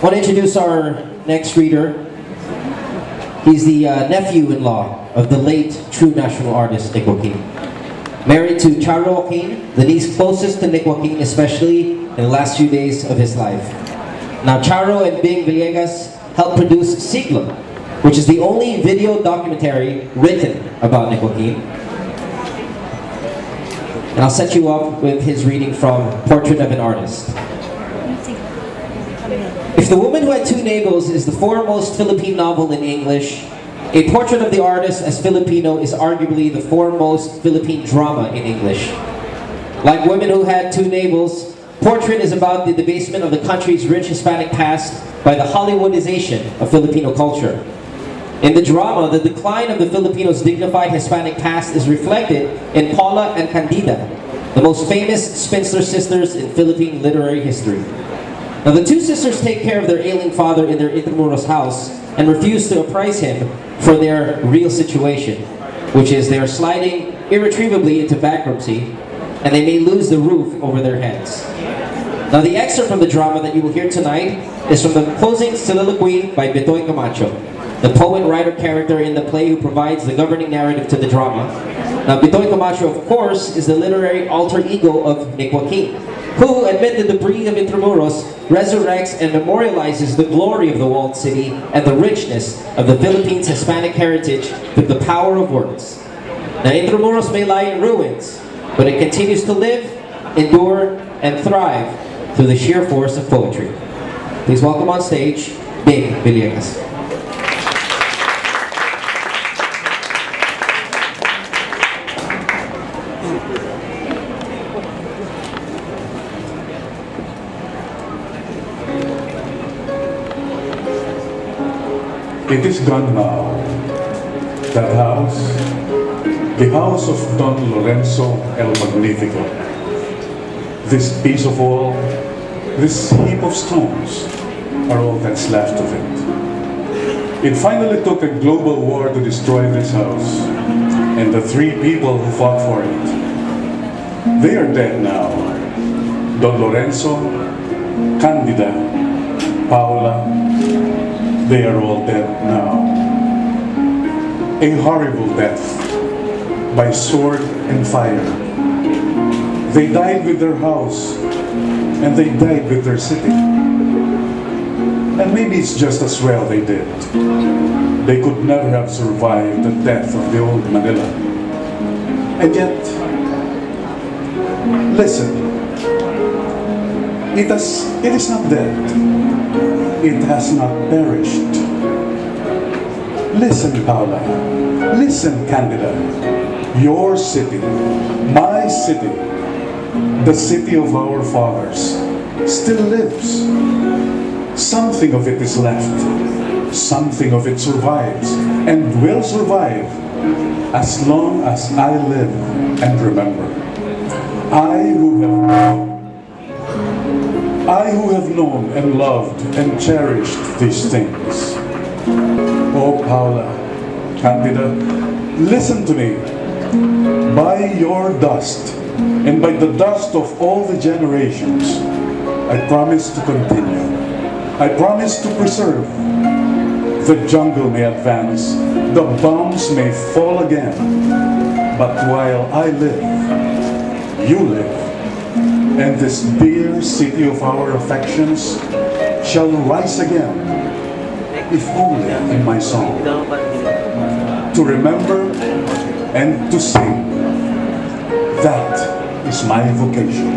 want to introduce our next reader. He's the nephew-in-law of the late true national artist Nick Joaquin. Married to Charo Joaquin, the niece closest to Nick Joaquin, especially in the last few days of his life. Now Charo and Bing Villegas helped produce Siglo, which is the only video documentary written about Nick Joaquin. And I'll set you up with his reading from Portrait of an Artist. If The Woman Who Had Two Navels is the foremost Philippine novel in English, A Portrait of the Artist as Filipino is arguably the foremost Philippine drama in English. Like Women Who Had Two Navels, Portrait is about the debasement of the country's rich Hispanic past by the Hollywoodization of Filipino culture. In the drama, the decline of the Filipinos' dignified Hispanic past is reflected in Paula and Candida, the most famous spinster sisters in Philippine literary history. Now, the two sisters take care of their ailing father in their Intramuros house and refuse to apprise him for their real situation, which is they are sliding irretrievably into bankruptcy and they may lose the roof over their heads. Now, the excerpt from the drama that you will hear tonight is from the closing soliloquy by Betoy Camacho, the poet-writer character in the play who provides the governing narrative to the drama. Now, Betoy Camacho, of course, is the literary alter ego of Nick Joaquin, who, amid the debris of Intramuros, resurrects and memorializes the glory of the walled city and the richness of the Philippines' Hispanic heritage through the power of words. Now, Intramuros may lie in ruins, but it continues to live, endure, and thrive through the sheer force of poetry. Please welcome on stage, Bing Villegas. It is gone now, that house, the house of Don Lorenzo el Magnifico. This piece of wall, this heap of stones, are all that's left of it. It finally took a global war to destroy this house, and the three people who fought for it. They are dead now. Don Lorenzo, Candida, Paula, they are all dead now. A horrible death by sword and fire. They died with their house, and they died with their city. And maybe it's just as well they did. They could never have survived the death of the old Manila. And yet, listen, it is not dead. It has not perished. Listen, Paula. Listen, Candida. Your city, my city, the city of our fathers, still lives. Something of it is left. Something of it survives and will survive as long as I live and remember. I who have known and loved and cherished these things. Oh, Paula, Candida, listen to me. By your dust and by the dust of all the generations, I promise to continue. I promise to preserve. The jungle may advance, the bombs may fall again, but while I live, you live. And this dear city of our affections shall rise again, if only in my song, to remember and to sing. That is my vocation.